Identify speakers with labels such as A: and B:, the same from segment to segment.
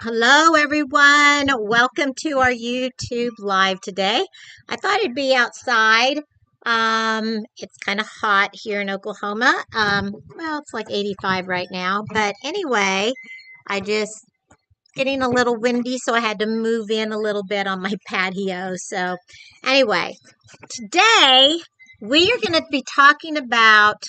A: Hello, everyone. Welcome to our YouTube live today. I thought it'd be outside. It's kind of hot here in Oklahoma. Well, it's like 85 right now. But anyway, I just getting a little windy, so I had to move in a little bit on my patio. So anyway, today we are going to be talking about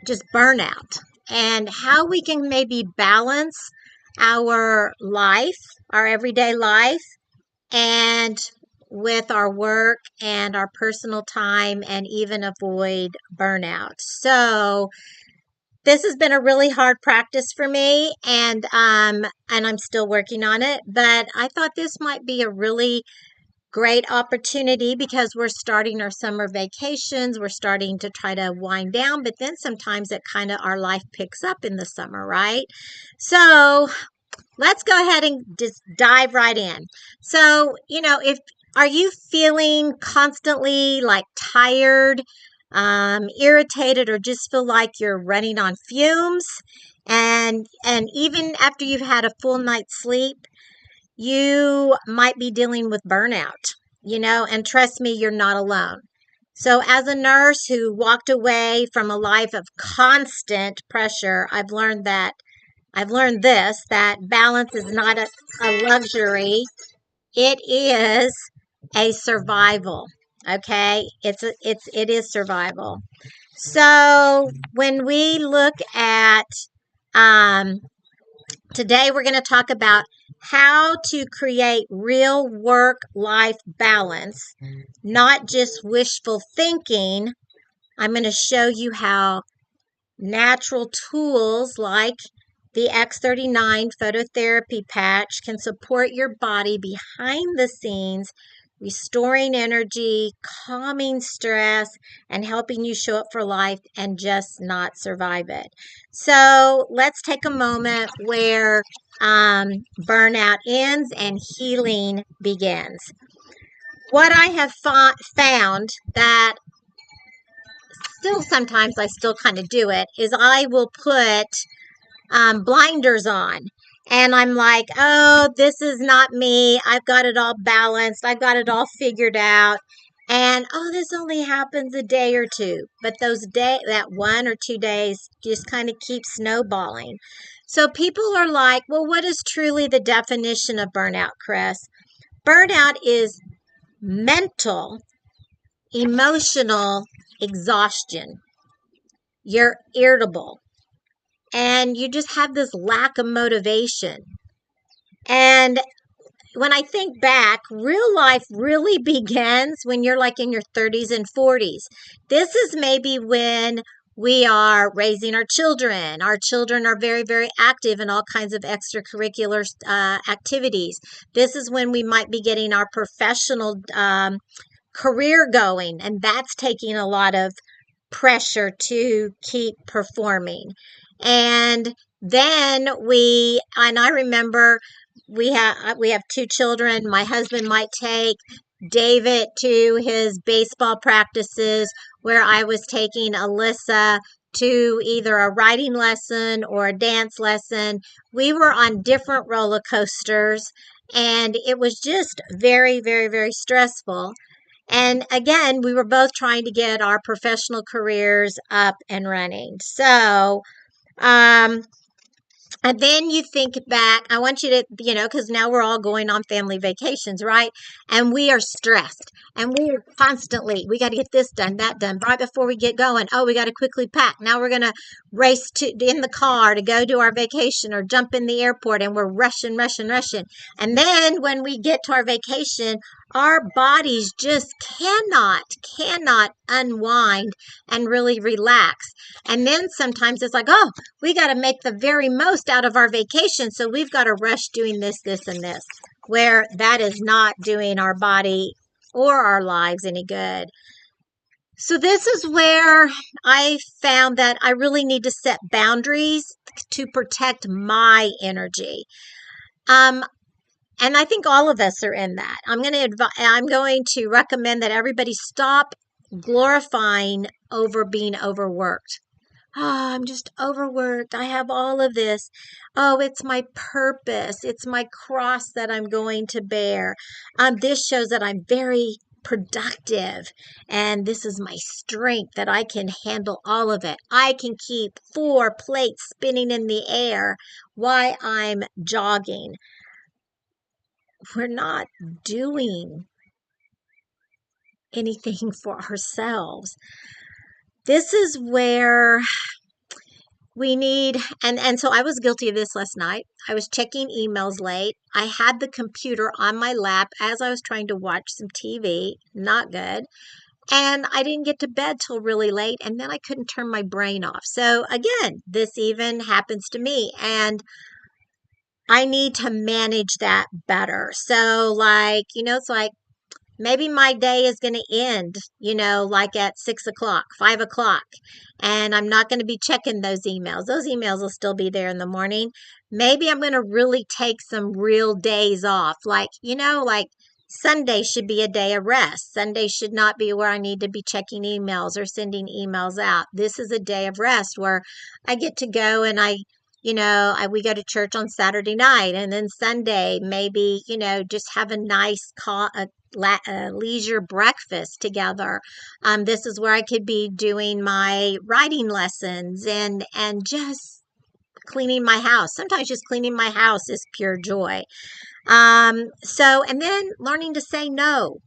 A: just burnout and how we can maybe balance our life, our everyday life, and with our work and our personal time and even avoid burnout. So this has been a really hard practice for me and I'm still working on it, but I thought this might be a really great opportunity because we're starting our summer vacations. We're starting to try to wind down, but then sometimes it kind of our life picks up in the summer, right? So let's go ahead and just dive right in. So, if are you feeling constantly like tired, irritated, or just feel like you're running on fumes? And even after you've had a full night's sleep, you might be dealing with burnout, and trust me, you're not alone. So, as a nurse who walked away from a life of constant pressure, I've learned this that balance is not a luxury, it is a survival. Okay? It is survival. So, when we look at um today we're going to talk about how to create real work life balance, not just wishful thinking. I'm going to show you how natural tools like the X39 phototherapy patch can support your body behind the scenes, restoring energy, calming stress, and helping you show up for life and just not survive it. So let's take a moment where burnout ends and healing begins. What I have found that still sometimes I still kind of do it is I will put blinders on. And I'm like, oh, this is not me. I've got it all balanced. I've got it all figured out. And oh, this only happens a day or two. But that 1 or 2 days just kind of keep snowballing. So people are like, well, what is truly the definition of burnout, Chris? Burnout is mental, emotional exhaustion. You're irritable and you just have this lack of motivation. And when I think back, real life really begins when you're like in your 30s and 40s. This is maybe when we are raising our children. Our children are very, very active in all kinds of extracurricular activities. This is when we might be getting our professional career going, and that's taking a lot of pressure to keep performing. And then I remember we have 2 children. My husband might take David to his baseball practices where I was taking Alyssa to either a writing lesson or a dance lesson. We were on different roller coasters and it was just very, very, very stressful. And again, we were both trying to get our professional careers up and running. So, um, and then you think back, I want you to, because now we're all going on family vacations, right? And we are stressed and we are constantly, we got to get this done, that done right before we get going. Oh, we got to quickly pack. Now we're going to race in the car to go to our vacation or jump in the airport and we're rushing, rushing, rushing. And then when we get to our vacation, our bodies just cannot unwind and really relax. And then sometimes it's like, oh, we got to make the very most out of our vacation. So we've got to rush doing this, this, and this, where that is not doing our body or our lives any good. So this is where I found that I really need to set boundaries to protect my energy. And I think all of us are in that. I'm going to recommend that everybody stop glorifying over being overworked. Oh, I'm just overworked. I have all of this. Oh, it's my purpose. It's my cross that I'm going to bear. This shows that I'm very productive, and this is my strength that I can handle all of it. I can keep 4 plates spinning in the air while I'm jogging. We're not doing anything for ourselves. This is where we need, and so I was guilty of this last night. I was checking emails late. I had the computer on my lap as I was trying to watch some TV. Not good. And I didn't get to bed till really late, and then I couldn't turn my brain off. So again, this even happens to me, and I need to manage that better. So like, it's like maybe my day is going to end, like at 6 o'clock, 5 o'clock, and I'm not going to be checking those emails. Those emails will still be there in the morning. Maybe I'm going to really take some real days off. Like, like Sunday should be a day of rest. Sunday should not be where I need to be checking emails or sending emails out. This is a day of rest where I get to go and we go to church on Saturday night, and then Sunday, maybe, just have a nice leisure breakfast together. This is where I could be doing my writing lessons and just cleaning my house. Sometimes just cleaning my house is pure joy. And then learning to say no.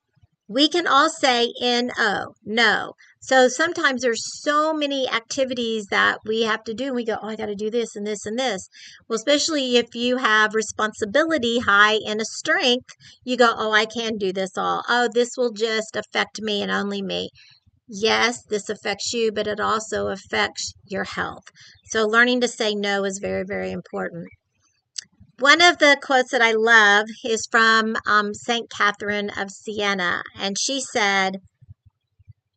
A: We can all say no, no. So sometimes there's so many activities that we have to do. And we go, oh, I got to do this and this and this. Well, especially if you have responsibility high in a strength, you go, oh, I can do this all. Oh, this will just affect me and only me. Yes, this affects you, but it also affects your health. So learning to say no is very, very important. One of the quotes that I love is from St. Catherine of Siena, and she said,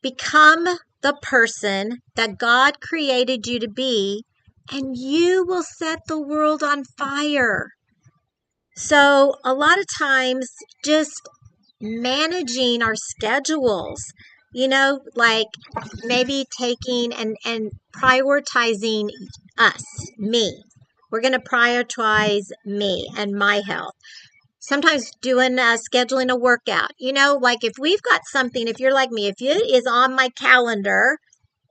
A: become the person that God created you to be, and you will set the world on fire. So a lot of times just managing our schedules, like maybe taking and prioritizing us, me. We're going to prioritize me and my health. Sometimes doing scheduling a workout, like if we've got something, if you're like me, if it is on my calendar,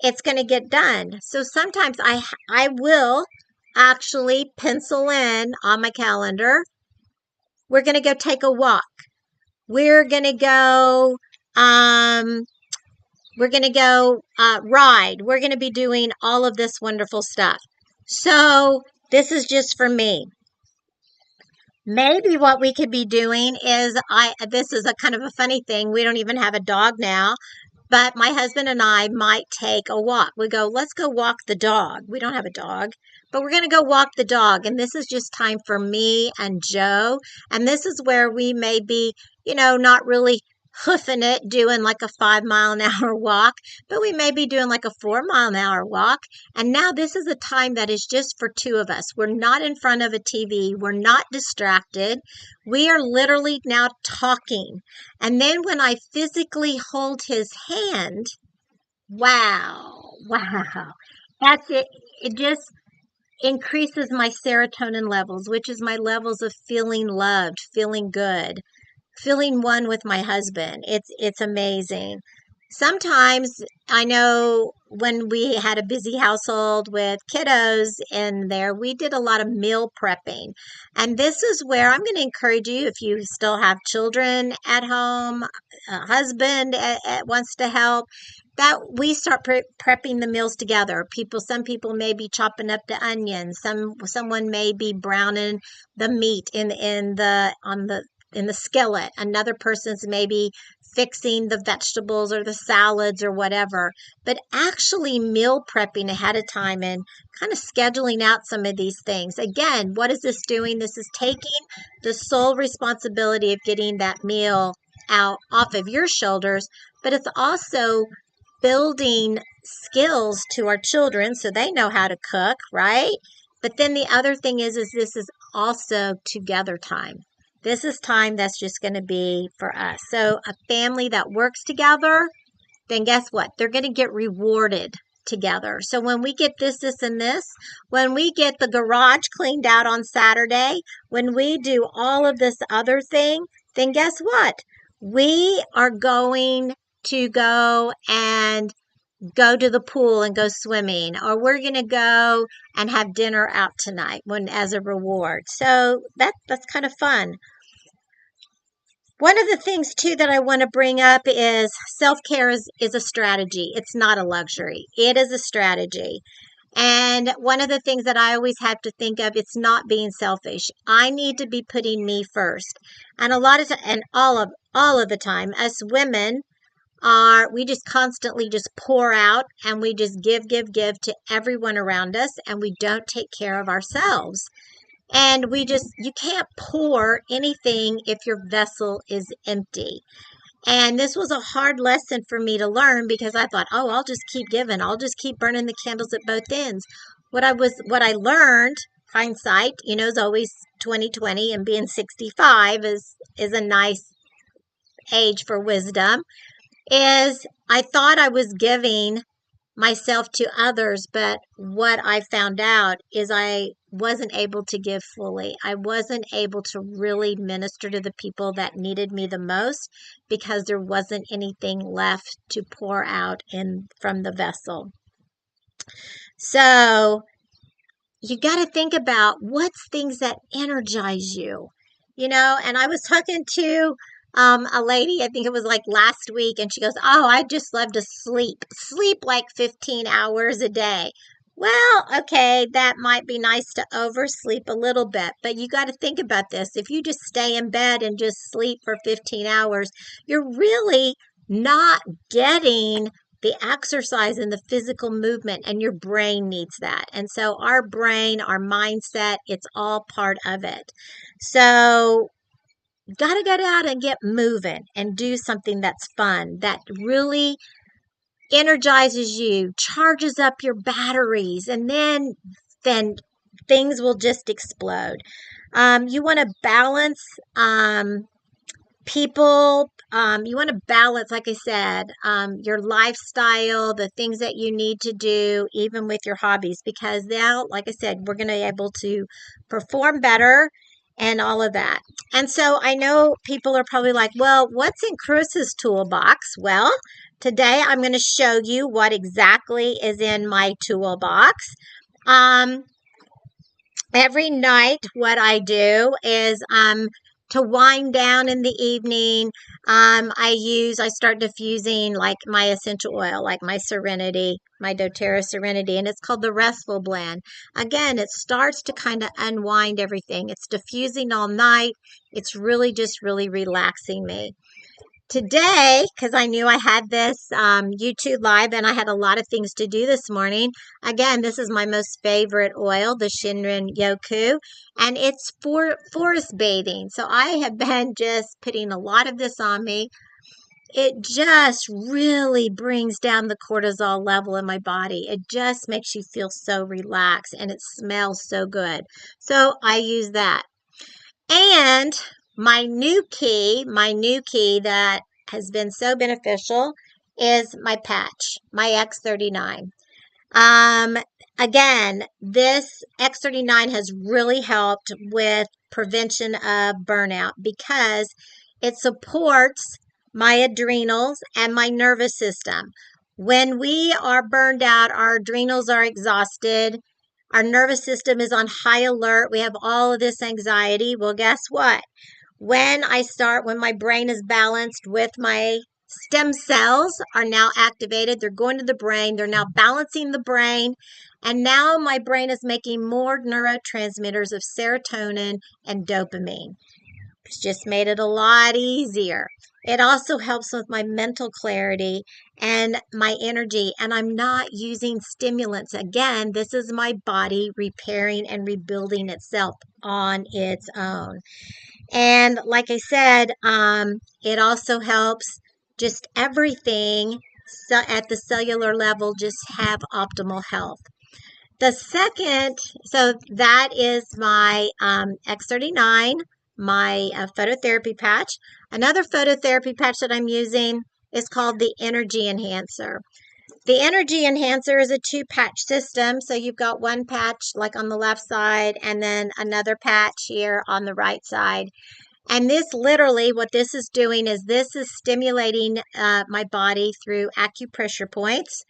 A: it's going to get done. So sometimes I will actually pencil in on my calendar, we're going to go take a walk. We're going to go um ride. We're going to be doing all of this wonderful stuff. So this is just for me. Maybe what we could be doing is this is a kind of a funny thing. We don't even have a dog now, but my husband and I might take a walk. We go, let's go walk the dog. We don't have a dog, but we're going to go walk the dog. And this is just time for me and Joe. And this is where we may be, not really hoofing it, doing like a 5 mile an hour walk, but we may be doing like a 4 mile an hour walk. And now this is a time that is just for two of us. We're not in front of a TV. We're not distracted. We are literally now talking. And then when I physically hold his hand, wow, that's it. It just increases my serotonin levels, which is my levels of feeling loved, feeling good, feeling one with my husband. It's amazing. Sometimes I know when we had a busy household with kiddos in there, we did a lot of meal prepping. And this is where I'm going to encourage you, if you still have children at home, a husband wants to help, that we start prepping the meals together. Some people may be chopping up the onions. Someone may be browning the meat in the skillet. Another person's maybe fixing the vegetables or the salads or whatever. But actually meal prepping ahead of time and kind of scheduling out some of these things. Again, what is this doing? This is taking the sole responsibility of getting that meal out off of your shoulders, but it's also building skills to our children so they know how to cook, right? But then the other thing is this is also together time. This is time that's just going to be for us. So a family that works together, then guess what? They're going to get rewarded together. So when we get this, and this, when we get the garage cleaned out on Saturday, when we do all of this other thing, then guess what? We are going to go to the pool and go swimming, or we're going to go and have dinner out tonight as a reward. So that's kind of fun. One of the things too that I want to bring up is self-care is a strategy. It's not a luxury. It is a strategy. And one of the things that I always have to think of, it's not being selfish. I need to be putting me first. And a lot of and all of the time, us women we just constantly just pour out, and we just give to everyone around us, and we don't take care of ourselves. And you can't pour anything if your vessel is empty. And this was a hard lesson for me to learn, because I thought, oh, I'll just keep giving. I'll just keep burning the candles at both ends. What I learned, hindsight, is always 2020, and being 65 is a nice age for wisdom, is I thought I was giving myself to others, but what I found out is I wasn't able to give fully. I wasn't able to really minister to the people that needed me the most, because there wasn't anything left to pour out from the vessel. So you got to think about what's things that energize you, and I was talking to a lady, I think it was like last week, and she goes, oh, I just love to sleep like 15 hours a day. Well, okay, that might be nice to oversleep a little bit, but you got to think about this. If you just stay in bed and just sleep for 15 hours, you're really not getting the exercise and the physical movement, and your brain needs that. And so our brain, our mindset, it's all part of it. So got to get out and get moving and do something that's fun, that really energizes you, charges up your batteries, and then things will just explode. You want to balance people. You want to balance, like I said, your lifestyle, the things that you need to do, even with your hobbies, because now, like I said, we're going to be able to perform better and all of that. And so I know people are probably like, well, what's in Chris's toolbox? Well, today I'm going to show you what exactly is in my toolbox. Every night, what I do is to wind down in the evening, I start diffusing like my essential oil, like my Serenity, my doTERRA Serenity, and it's called the Restful Blend. Again, it starts to kind of unwind everything. It's diffusing all night. It's really just really relaxing me. Today, because I knew I had this YouTube live and I had a lot of things to do this morning. Again, this is my most favorite oil, the Shinrin Yoku, and it's for forest bathing. So I have been just putting a lot of this on me. It just really brings down the cortisol level in my body. It just makes you feel so relaxed, and it smells so good. So I use that. And my new key that has been so beneficial is my patch, my X39. Again, this X39 has really helped with prevention of burnout, because it supports my adrenals and my nervous system. When we are burned out, our adrenals are exhausted, our nervous system is on high alert, we have all of this anxiety. Well, guess what? When my brain is balanced, with my stem cells are now activated, they're going to the brain, they're now balancing the brain, and now my brain is making more neurotransmitters of serotonin and dopamine. It's just made it a lot easier. It also helps with my mental clarity and my energy, and I'm not using stimulants. Again, this is my body repairing and rebuilding itself on its own. And like I said, it also helps just everything, so at the cellular level, just have optimal health. The second, so that is my X39, my phototherapy patch. Another phototherapy patch that I'm using is called the Energy Enhancer. The energy enhancer is a two-patch system. So you've got one patch like on the left side and then another patch here on the right side. And this literally, what this is doing is this is stimulating my body through acupressure points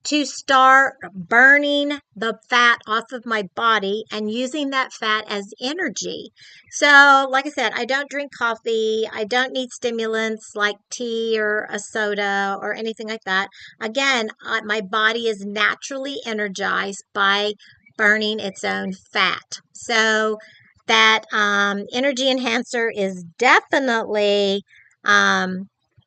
A: to start burning the fat off of my body and using that fat as energy. So, like I said, I don't drink coffee. I don't need stimulants like tea or a soda or anything like that. Again, my body is naturally energized by burning its own fat. So, that energy enhancer is definitely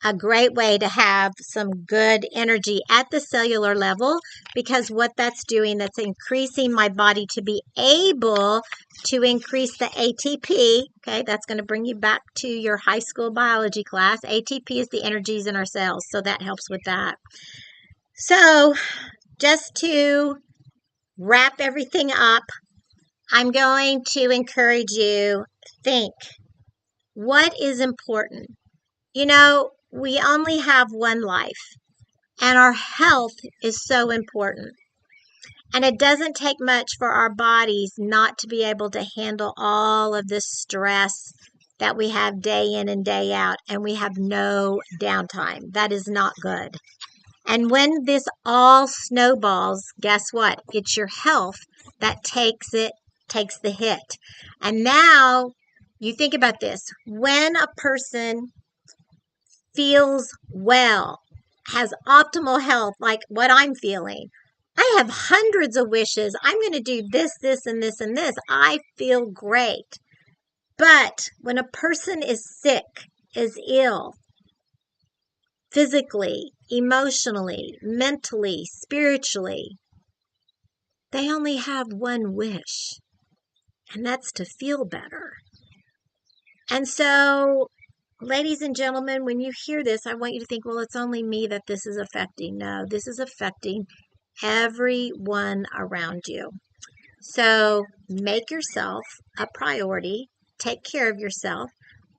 A: a great way to have some good energy at the cellular level, because what that's doing, that's increasing my body to be able to increase the ATP. Okay, that's going to bring you back to your high school biology class. ATP is the energies in our cells, so that helps with that. So just to wrap everything up, I'm going to encourage you, think, what is important? You know, we only have one life, and our health is so important. And it doesn't take much for our bodies not to be able to handle all of this stress that we have day in and day out, and we have no downtime. That is not good. And when this all snowballs, guess what? It's your health that takes the hit. And now you think about this. When a person feels well, has optimal health, like what I'm feeling, I have hundreds of wishes. I'm going to do this, this, and this, and this. I feel great. But when a person is sick, is ill, physically, emotionally, mentally, spiritually, they only have one wish, and that's to feel better. And so, ladies and gentlemen, when you hear this, I want you to think, well, it's only me that this is affecting. No, this is affecting everyone around you. So make yourself a priority, take care of yourself,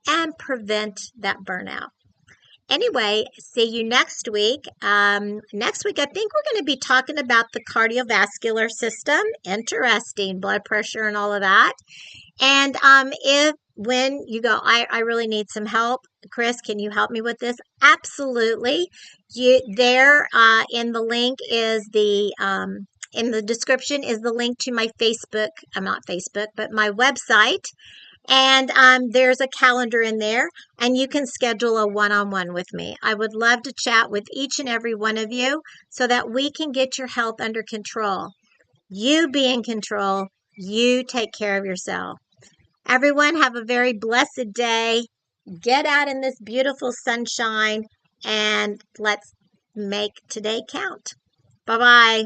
A: and prevent that burnout. Anyway, see you next week. Next week, I think we're going to be talking about the cardiovascular system. Interesting, blood pressure and all of that. And when you go, I really need some help, Chris, can you help me with this? Absolutely. There in the link is in the description is the link to my Facebook. I'm not Facebook, but my website. And there's a calendar in there, and you can schedule a one-on-one with me. I would love to chat with each and every one of you so that we can get your health under control. You be in control. You take care of yourself. Everyone, have a very blessed day. Get out in this beautiful sunshine, and let's make today count. Bye-bye.